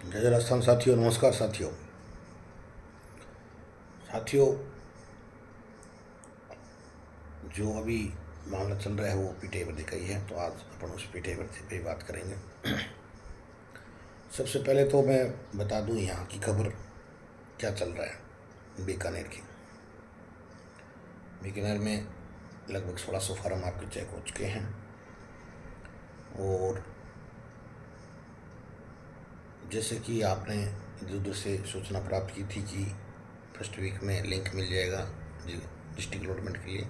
जय जय राजस्थान साथियों, नमस्कार साथियों। जो अभी मामला चल रहा है वो पीटीआई वर्दी का ही है, तो आज अपन उस पीटीआई वर्दी पे ही बात करेंगे। सबसे पहले तो मैं बता दूं यहाँ की खबर क्या चल रहा है। बीकानेर में लगभग 1600 फार्म आपके चेक हो चुके हैं और जैसे कि आपने इधर उधर से सूचना प्राप्त की थी कि फर्स्ट वीक में लिंक मिल जाएगा डिस्ट्रिक्ट अलॉटमेंट के लिए,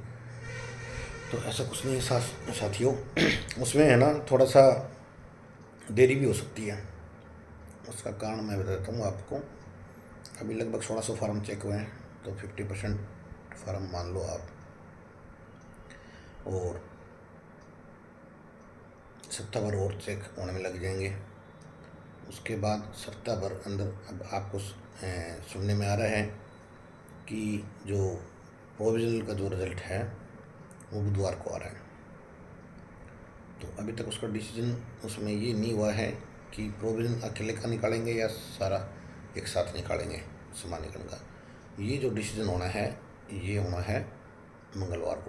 तो ऐसा कुछ नहीं है साथियों। उसमें है ना, थोड़ा सा देरी भी हो सकती है। उसका कारण मैं बताता हूँ आपको। अभी लगभग 1600 फार्म चेक हुए हैं, तो 50% फार्म मान लो आप, और सप्ताह भर और चेक होने में लग जाएंगे। उसके बाद सप्ताह भर अंदर अब आपको सुनने में आ रहा है कि जो प्रोविजनल का जो रिज़ल्ट है वो बुधवार को आ रहा है। तो अभी तक उसका डिसीजन उसमें ये नहीं हुआ है कि प्रोविजन अकेले का निकालेंगे या सारा एक साथ निकालेंगे समानीकरण का। ये जो डिसीजन होना है ये होना है मंगलवार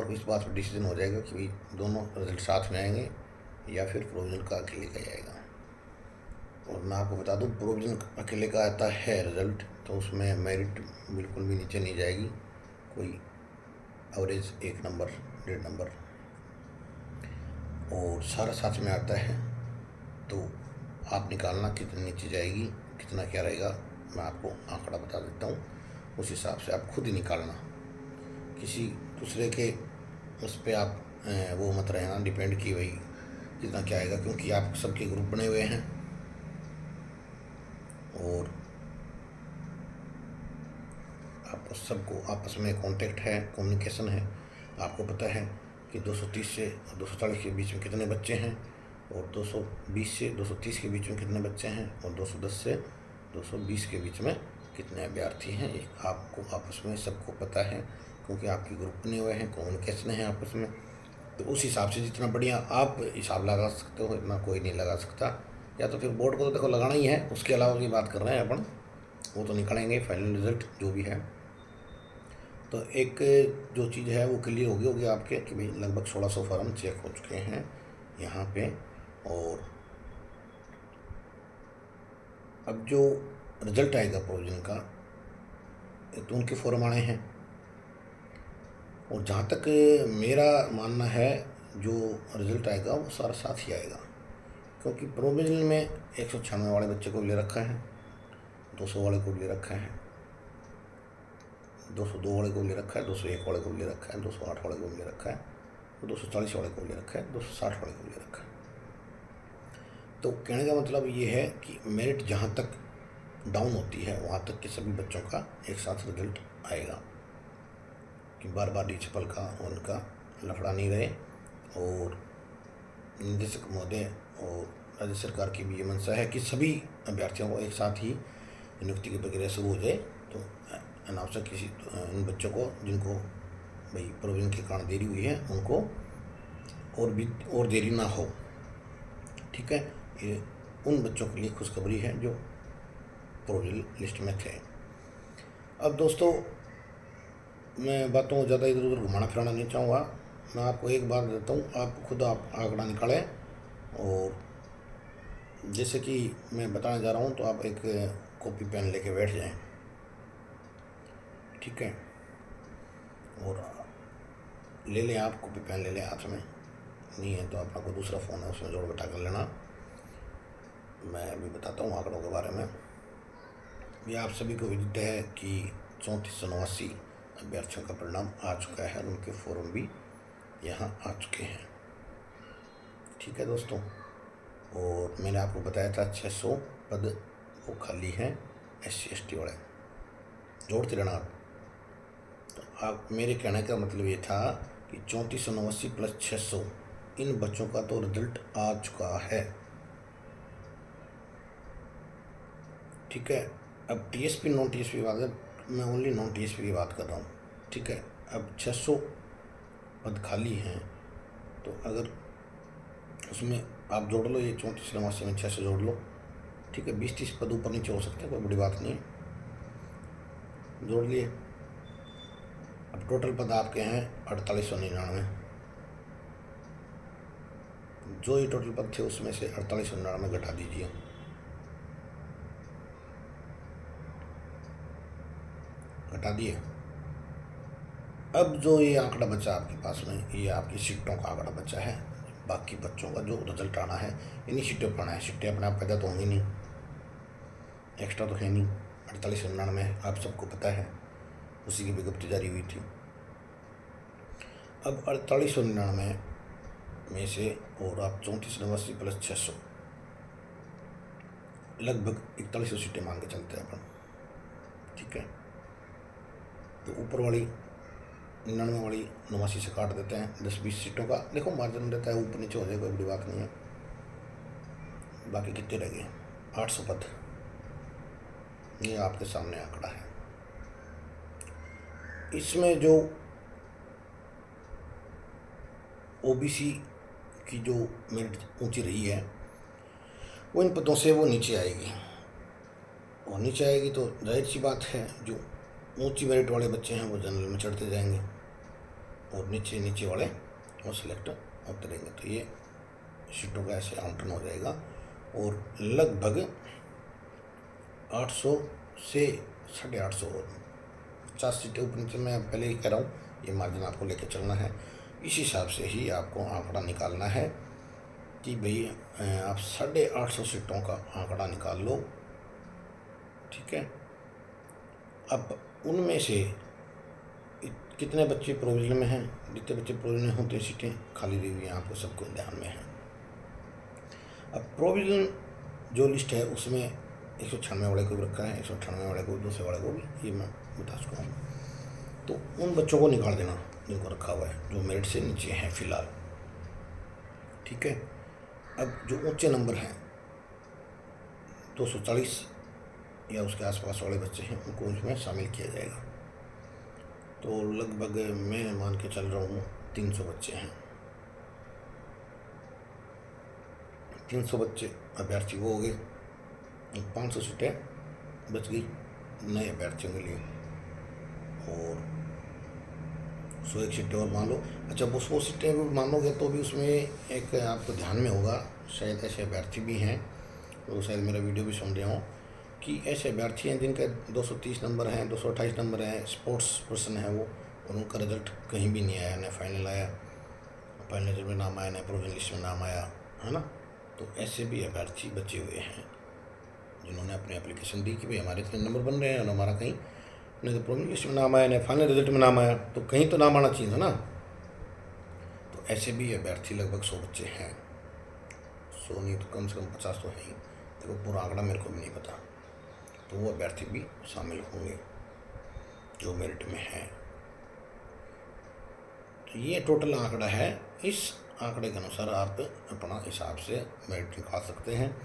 को। इस बात पर डिसीजन हो जाएगा कि भाई दोनों रिजल्ट साथ में आएंगे या फिर प्रोविजन का अकेले का ही आएगा। और मैं आपको बता दूं, प्रोविजन अकेले का आता है रिजल्ट तो उसमें मेरिट बिल्कुल भी नीचे नहीं जाएगी, कोई एवरेज 1 नंबर 1.5 नंबर, और सारा साथ में आता है। तो आप निकालना कितनी नीचे जाएगी, कितना क्या रहेगा, मैं आपको आंकड़ा बता देता हूँ। उस हिसाब से आप खुद ही निकालना, किसी दूसरे के उस पर आप वो मत रहना डिपेंड कि भाई कितना क्या आएगा, क्योंकि आप सबके ग्रुप बने हुए हैं और आप सबको आपस में कांटेक्ट है, कम्युनिकेशन है। आपको पता है कि 230 से 240 के बीच में कितने बच्चे हैं और 220 से 230 के बीच में कितने बच्चे हैं और 210 से 220 के बीच में कितने अभ्यर्थी हैं, ये आपको आपस में सबको पता है, क्योंकि आपके ग्रुप बने हुए हैं, कम्युनिकेशन है आपस में। तो उस हिसाब से जितना बढ़िया आप हिसाब लगा सकते हो इतना कोई नहीं लगा सकता। या तो फिर बोर्ड को तो देखो लगाना ही है, उसके अलावा की बात कर रहे हैं अपन, वो तो निकालेंगे फाइनल रिजल्ट जो भी है। तो एक जो चीज़ है वो क्लियर होगी आपके कि भाई लगभग 1600 फार्म चेक हो चुके हैं यहाँ पे। और अब जो रिजल्ट आएगा प्रोविजन का, तो उनके फॉर्म आने हैं, और जहाँ तक मेरा मानना है जो रिजल्ट आएगा वो सारा साथ ही आएगा, क्योंकि प्रोविजनल में 196 वाले बच्चे को ले रखा है, 200 वाले को ले रखा है, 202 वाले को ले रखा है, 201 वाले को ले रखा है, 208 वाले को ले रखा है, 240 वाले को ले रखा है, 260 वाले को ले रखा है। तो कहने का मतलब ये है कि मेरिट जहाँ तक डाउन होती है वहाँ तक के सभी बच्चों का एक साथ रिजल्ट आएगा, कि बार बार डीछपल का उनका लफड़ा नहीं रहे। और निदेशक महोदय और राज्य सरकार की भी ये मंशा है कि सभी अभ्यर्थियों को एक साथ ही नियुक्ति की प्रक्रिया शुरू हो जाए। तो अनावश्यक किसी इन बच्चों को जिनको भाई प्रोविजन के कारण देरी हुई है उनको और देरी ना हो। ठीक है, ये उन बच्चों के लिए खुशखबरी है जो प्रोविजन लिस्ट में थे। अब दोस्तों, मैं बातों को ज़्यादा इधर उधर घुमाना फिराना नहीं चाहूँगा। मैं आपको एक बात देता हूँ, आप खुद आप आंकड़ा निकालें, और जैसे कि मैं बताने जा रहा हूँ तो आप एक कॉपी पेन लेके बैठ जाएं, ठीक है, और ले लें, आप कॉपी पेन ले लें हाथ में, नहीं है तो अपना कोई दूसरा फ़ोन है उसमें जोड़ बैठा कर लेना। मैं अभी बताता हूँ आंकड़ों के बारे में। ये आप सभी को विदित है कि 3489 अभ्यर्थियों का परिणाम आ चुका है, उनके फॉर्म भी यहाँ आ चुके हैं। ठीक है दोस्तों, और मैंने आपको बताया था 600 पद वो खाली हैं SC/ST वाले, जोड़ते रहना आप। तो आप, मेरे कहने का मतलब ये था कि 3489 प्लस 600 इन बच्चों का तो रिजल्ट आ चुका है। ठीक है, अब TSP नॉन TSP बात है, मैं ओनली नॉन TSP की बात कर रहा हूँ। ठीक है, अब 600 पद खाली हैं, तो अगर उसमें आप जोड़ लो, ये 3489 में 600 जोड़ लो, ठीक है, 20-30 पद ऊपर नीचे हो सकते हैं, कोई बड़ी बात नहीं है। जोड़ लिए। अब टोटल पद आपके हैं 4899। जो ये टोटल पद थे उसमें से 4899 घटा दीजिए। घटा दिए। अब जो ये आंकड़ा बचा आपके पास में, ये आपकी सीटों का आंकड़ा बचा है। बाकी बच्चों का जो रिजल्ट आना है इन्हीं सीटों पर आना है। सीटें अपने आप पैदा तो होंगी नहीं, एक्स्ट्रा तो है नहीं। 4899 आप सबको पता है, उसी की विज्ञप्ति जारी हुई थी। अब 4899 में से और आप 3489 प्लस 600, लगभग 4100 सीटें मान के चलते हैं अपन। ठीक है, तो ऊपर वाली 99 वाली 89 से काट देते हैं 10-20 सीटों का। देखो मार्जिन देता है, ऊपर नीचे हो जाए, कोई बड़ी बात नहीं है। बाकी कितने रह गए? 800 पद। ये आपके सामने आंकड़ा है। इसमें जो ओबीसी की जो मेरिट ऊंची रही है, वो इन पदों से वो नीचे आएगी। और नीचे आएगी तो जाहिर सी बात है, जो ऊंची मेरिट वाले बच्चे हैं वो जनरल में चढ़ते जाएंगे और नीचे वाले वो सिलेक्ट होते रहेंगे। तो ये सीटों का ऐसे आवंटन हो जाएगा। और लगभग 800 से 850 और 50 सीटें ऊपर नीचे, मैं पहले ही कह रहा हूँ, ये मार्जिन आपको लेके चलना है। इस हिसाब से ही आपको आंकड़ा निकालना है कि भाई आप 850 सीटों का आंकड़ा निकाल लो। ठीक है, अब उनमें से कितने बच्चे प्रोविजन में हैं? जितने बच्चे प्रोविजन में होते सीटें खाली रही हुई हैं, आपको सबको ध्यान में है। अब प्रोविजन जो लिस्ट है उसमें 196 वाले को भी रखा है, 198 वाले को, 200 वाले को भी, ये मैं बता चुका हूँ। तो उन बच्चों को निकाल देना जिनको रखा हुआ है, जो मेरिट से नीचे हैं फिलहाल। ठीक है, अब जो ऊंचे नंबर हैं 240 या उसके आसपास वाले बच्चे हैं, उनको उसमें शामिल किया जाएगा। तो लगभग मैं मान के चल रहा हूँ 300 बच्चे हैं। 300 बच्चे अभ्यर्थी वो हो गए, 500 सीटें बच गई नए अभ्यर्थियों के लिए। और 101 सीटें और मान लो। अच्छा, वो 100 सीटें भी मानोगे तो भी उसमें एक आपको ध्यान में होगा, शायद ऐसे अभ्यर्थी भी हैं, तो शायद मेरा वीडियो भी सुन रहे हो, कि ऐसे अभ्यर्थी हैं जिनके 230 नंबर हैं, 228 नंबर हैं, स्पोर्ट्स पर्सन है वो, और उनका रिजल्ट कहीं भी नहीं आया, न फाइनल आया, फाइनल रिजल्ट में नाम आया, न प्रोविजन लिस्ट में नाम आया, है ना। तो ऐसे भी अभ्यर्थी बचे हुए हैं जिन्होंने अपनी एप्लीकेशन दी कि भाई हमारे इतने नंबर बन रहे हैं और हमारा कहीं नहीं तो प्रोविजन लिस्ट में नाम आया, न फाइनल रिजल्ट में नाम आया, तो कहीं तो नाम आना चाहिए था ना। तो ऐसे भी अभ्यर्थी लगभग 100 बच्चे हैं। 100 नहीं तो कम से कम 50 तो है ही। देखो पूरा आंकड़ा मेरे को भी नहीं पता। तो वो अभ्यर्थी भी शामिल होंगे जो मेरिट में हैं। तो ये टोटल आंकड़ा है। इस आंकड़े के अनुसार आप अपना हिसाब से मेरिट निकाल सकते हैं।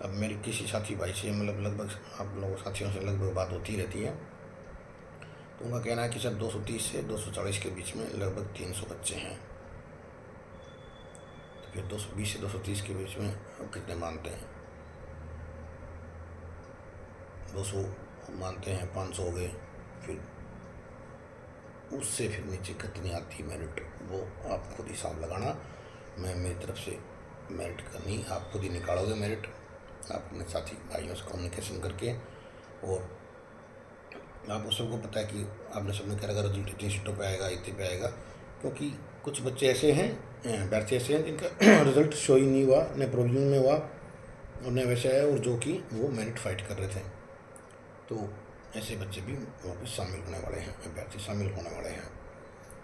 अब मेरी किसी साथी भाई से, मतलब लगभग आप लोगों साथियों से लगभग बात होती रहती है, तो उनका कहना है कि सर 230 से 240 के बीच में लगभग 300 बच्चे हैं। तो फिर 220 से 230 के बीच में अब कितने मानते हैं? 200 मानते हैं, 500 हो गए। फिर उससे फिर नीचे कितनी आती है मेरिट, वो आप खुद हिसाब लगाना। मैं मेरी तरफ से मेरिट करनी, आप खुद ही निकालोगे मेरिट, आप अपने साथी भाइयों से कम्युनिकेशन करके। और आपको सबको पता है कि आपने सबने कह रहा रिजल्ट इतनी सीटों पे आएगा, इतने पे आएगा, क्योंकि कुछ बच्चे ऐसे हैं, अभ्यर्थी ऐसे हैं जिनका रिजल्ट शो ही नहीं हुआ, न प्रोविजन में हुआ और न वैसे आया, और जो कि वो मेरिट फाइट कर रहे थे। तो ऐसे बच्चे भी वहाँ पर शामिल होने वाले हैं, अभ्यर्थी शामिल होने वाले हैं।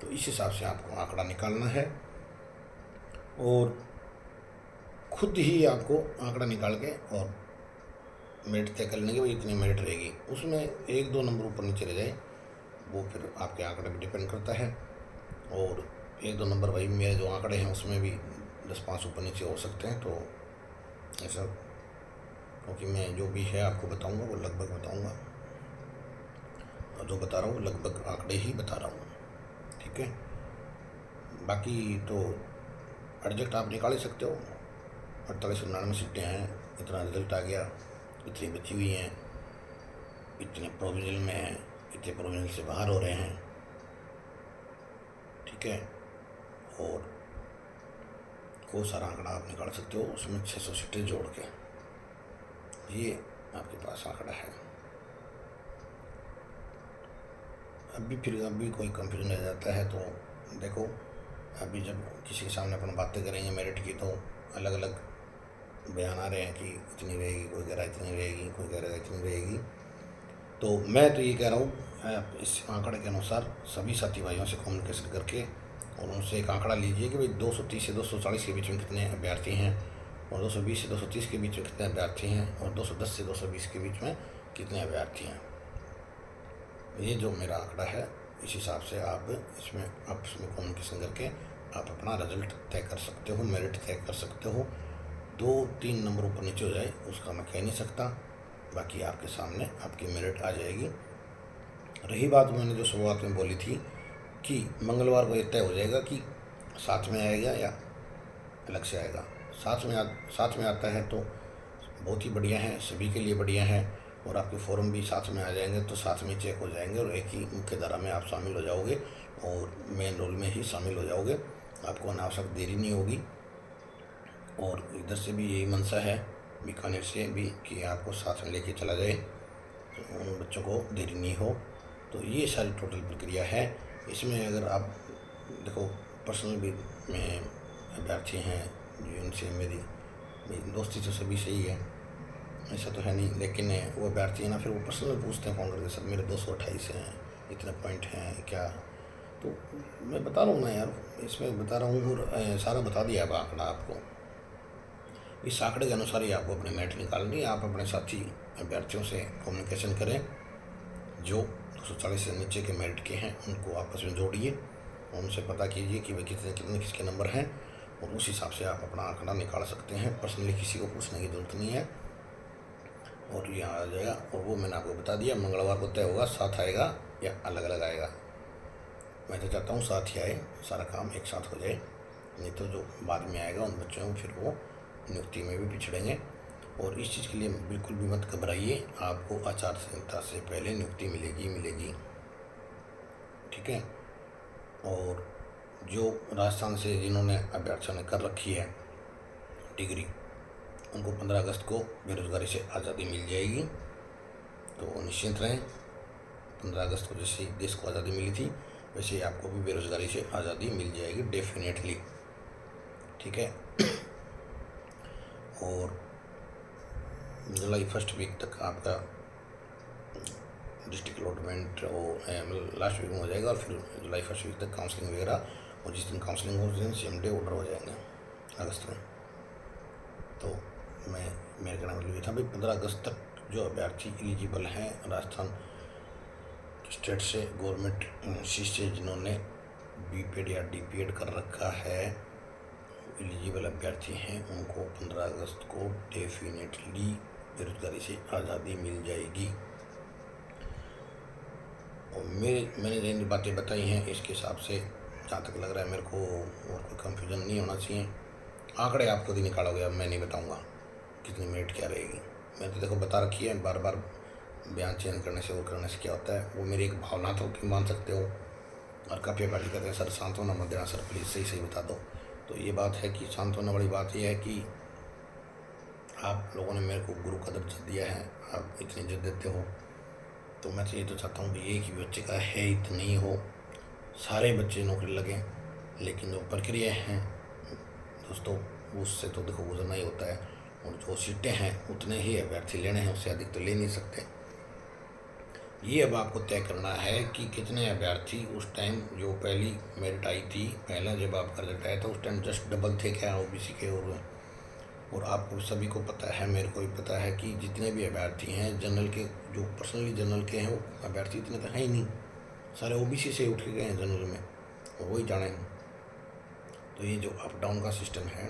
तो इस हिसाब से आपको आंकड़ा निकालना है और खुद ही आपको आंकड़ा निकाल के और मेरिट तय कर लेंगे कि भाई इतनी मेरिट रहेगी। उसमें 1-2 नंबर ऊपर नीचे रह जाए, वो फिर आपके आंकड़े पर डिपेंड करता है। और 1-2 नंबर भाई मेरे जो आंकड़े हैं उसमें भी 10-5 ऊपर नीचे हो सकते हैं। तो ऐसा, क्योंकि मैं जो भी है आपको बताऊंगा वो लगभग बताऊंगा, और जो बता रहा हूँ लगभग आंकड़े ही बता रहा हूँ। ठीक है, बाकी तो एडजस्ट आप निकाल ही सकते हो। 48-99 सीटें हैं, इतना रिजल्ट आ गया, इतनी बची हुई हैं, इतने प्रोविजनल में हैं, इतने प्रोविजनल से बाहर हो रहे हैं, ठीक है। और वो सारा आंकड़ा आप निकाल सकते हो, उसमें 600 सीटें जोड़ के, ये आपके पास आंकड़ा है। अभी कोई कंफ्यूजन आ जाता है तो देखो, अभी जब किसी के सामने अपन बातें करेंगे मेरिट की तो अलग अलग बयान आ रहे हैं कि इतनी रहेगी, कोई कह रहा है इतनी रहेगी, कोई कह रहा है इतनी रहेगी। तो मैं तो ये कह रहा हूँ, इस आंकड़े के अनुसार सभी साथी भाइयों से कम्युनिकेशन करके और उनसे एक आंकड़ा लीजिए कि भाई 230 से 240 के बीच में कितने अभ्यर्थी हैं, और 220 से 230 के बीच में कितने अभ्यर्थी हैं, और 210 से 220 के बीच में कितने अभ्यर्थी हैं। ये जो मेरा आंकड़ा है, इस हिसाब से आप इसमें आपस में कम्युनिकेशन करके आप अपना रिजल्ट तय कर सकते हो, मेरिट तय कर सकते हो। 2-3 नंबर ऊपर नीचे हो जाए उसका मैं कह नहीं सकता, बाकी आपके सामने आपकी मेरिट आ जाएगी। रही बात मैंने जो शुरुआत में बोली थी कि मंगलवार को ये तय हो जाएगा कि साथ में आएगा या अलग से आएगा। साथ में आता है तो बहुत ही बढ़िया है, सभी के लिए बढ़िया है, और आपके फॉर्म भी साथ में आ जाएंगे तो साथ में चेक हो जाएंगे और एक ही मुख्य धारा में आप शामिल हो जाओगे और मेन रोल में ही शामिल हो जाओगे। आपको अनावश्यक देरी नहीं होगी। और इधर से भी यही मंशा है बीकानेर से भी कि आपको साथ में लेके चला जाए, तो उन बच्चों को देरी नहीं हो। तो ये सारी टोटल प्रक्रिया है। इसमें अगर आप देखो, पर्सनल भी में अभ्यर्थी हैं जिनसे मेरी दोस्ती तो सभी से ही है, ऐसा तो है नहीं, लेकिन वो अभ्यर्थी है ना, फिर वो पर्सनल पूछते हैं फ़ोन करके, सर मेरे 228 हैं, इतने पॉइंट हैं क्या। तो मैं बता रहा हूँ ना यार, इसमें बता रहा हूँ और सारा बता दिया है आंकड़ा आपको। इस आंकड़े के अनुसार ही आपको अपनी मेरिट निकालनी है। आप अपने साथी अभ्यर्थियों से कम्युनिकेशन करें, जो 240 से नीचे के मेरिट के हैं उनको आपस में जोड़िए और उनसे पता कीजिए कि भाई कितने कितने किसके नंबर हैं, और उस हिसाब से आप अपना आंकड़ा निकाल सकते हैं। पर्सनली किसी को पूछने की ज़रूरत नहीं है, और ये आ जाएगा। और वो मैंने आपको बता दिया, मंगलवार को तय होगा साथ आएगा या अलग अलग आएगा। मैं तो चाहता हूँ साथ ही आए, सारा काम एक साथ हो जाए, नहीं तो जो बाद में आएगा उन बच्चों को फिर वो नियुक्ति में भी पिछड़ेंगे। और इस चीज़ के लिए बिल्कुल भी मत घबराइए, आपको आचार संहिता से पहले नियुक्ति मिलेगी, ठीक है। और जो राजस्थान से जिन्होंने अभ्यर्थियों ने कर रखी है डिग्री, उनको 15 अगस्त को बेरोज़गारी से आज़ादी मिल जाएगी, तो निश्चिंत रहें। 15 अगस्त को जैसे देश को आज़ादी मिली थी, वैसे ही आपको भी बेरोज़गारी से आज़ादी मिल जाएगी डेफिनेटली, ठीक है। और जुलाई फर्स्ट वीक तक आपका डिस्ट्रिक्ट अलॉटमेंट वो लास्ट वीक में हो जाएगा, और फिर जुलाई फर्स्ट वीक तक काउंसलिंग वगैरह, और जिस दिन काउंसलिंग हो उस दिन सेम डे ऑर्डर हो जाएंगे अगस्त में। तो मेरे कहना मतलब ये था भाई, 15 अगस्त तक जो अभ्यर्थी एलिजिबल हैं राजस्थान स्टेट से गवर्नमेंट से जिन्होंने बीपीएड या डीपीएड कर रखा है, एलिजिबल अभ्यर्थी हैं, उनको 15 अगस्त को डेफिनेटली बेरोजगारी से आज़ादी मिल जाएगी। और मैंने जिन बातें बताई हैं इसके हिसाब से जहाँ तक लग रहा है मेरे को, और कोई कन्फ्यूजन नहीं होना चाहिए। आंकड़े आप खुद ही निकालोगे, अब मैं नहीं बताऊंगा कितनी मेरिट क्या रहेगी। मैं तो देखो बता रखी है, बार बार बयान चेंज करने से और करने से क्या होता है, वो मेरी एक भावना तो कि मान सकते हो। और काफ़ी पार्टी कहते हैं सर सांत्वना मत देना, सर प्लीज़ सही बता दो। तो ये बात है कि सांत्वना वाली बात ये है कि आप लोगों ने मेरे को गुरु का दर्जा दिया है, आप इतनी इज्जत देते हो, तो मैं तो ये तो चाहता हूँ कि एक ही बच्चे का है इतनी हो, सारे बच्चे नौकरी लगें। लेकिन जो प्रक्रिया हैं दोस्तों, उससे तो देखो गुजरना ही होता है, और जो सीटें हैं उतने ही अभ्यर्थी लेने हैं, उससे अधिक तो ले नहीं सकते। ये अब आपको तय करना है कि कितने अभ्यर्थी उस टाइम जो पहली मेरिट आई थी, पहला जब आपका रिजल्ट आया था उस टाइम जस्ट डबल थे क्या ओबीसी के। और आपको सभी को पता है, मेरे को भी पता है कि जितने भी अभ्यर्थी हैं जनरल के, जो पर्सनली जनरल के हैं, वो अभ्यर्थी इतने तो हैं ही नहीं, सारे ओबीसी से उठ के गए हैं जनरल में, और वही जाने। तो ये जो अप डाउन का सिस्टम है,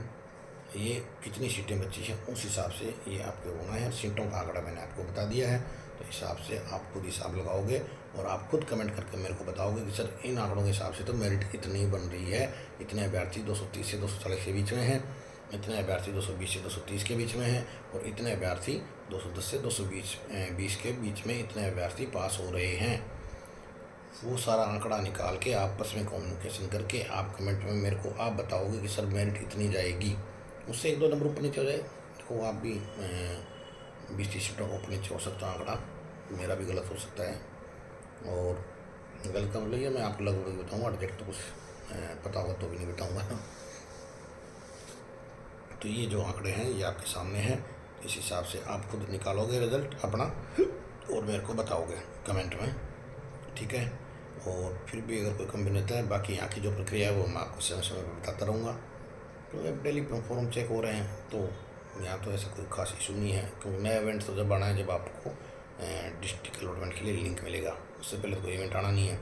ये कितनी सीटें बची हैं उस हिसाब से ये आपके होना है। सीटों का आंकड़ा मैंने आपको बता दिया है, तो हिसाब से आप खुद हिसाब लगाओगे और आप खुद कमेंट करके मेरे को बताओगे कि सर इन आंकड़ों के हिसाब से तो मेरिट इतनी बन रही है, इतने अभ्यर्थी 230 से 240 के बीच में हैं, इतने अभ्यर्थी 220 से 230 के बीच में हैं और इतने अभ्यर्थी 210 से 220 के बीच में इतने अभ्यर्थी पास हो रहे हैं। वो सारा आंकड़ा निकाल के आपस में कम्युनिकेशन करके आप कमेंट में मेरे को आप बताओगे कि सर मेरिट इतनी जाएगी, उससे 1-2 नंबर ऊपर नीचे हो जाए। देखो आप भी 20-30 सीटों ऊपर नीचे हो सकता है आंकड़ा, मेरा भी गलत हो सकता है। और गलत का मतलब ये मैं आपको लगभग बताऊँगा, एग्जैक्ट तो कुछ पता होगा तो भी नहीं बताऊँगा। तो ये जो आंकड़े हैं ये आपके सामने हैं, इस हिसाब से आप खुद निकालोगे रिज़ल्ट अपना और मेरे को बताओगे कमेंट में, ठीक है। और फिर भी अगर कोई कमी रहता है, बाकी यहाँ की जो प्रक्रिया है वो मैं आपको समय समय पर बताता रहूँगा। तो अब डेली फॉर्म चेक हो रहे हैं तो यहाँ तो ऐसा कोई खास इशू नहीं है, क्योंकि नया इवेंट तो जब आना है जब आपको डिस्ट्रिक्ट अलॉटमेंट के लिए लिंक मिलेगा, उससे पहले तो कोई इवेंट आना नहीं है।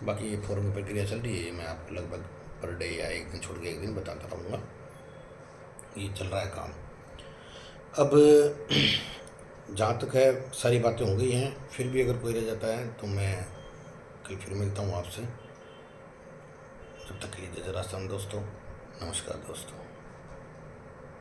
बाकी ये फॉर्म की प्रक्रिया चल रही है, मैं आपको लगभग पर डे या एक दिन छोड़ के एक दिन बताता रहूँगा, ये चल रहा है काम। अब जहाँ तक है सारी बातें हो गई हैं, फिर भी अगर कोई रह जाता है तो मैं कल फिर मिलता हूँ आपसे। तब तक के लिए जरा दोस्तों, नमस्कार दोस्तों।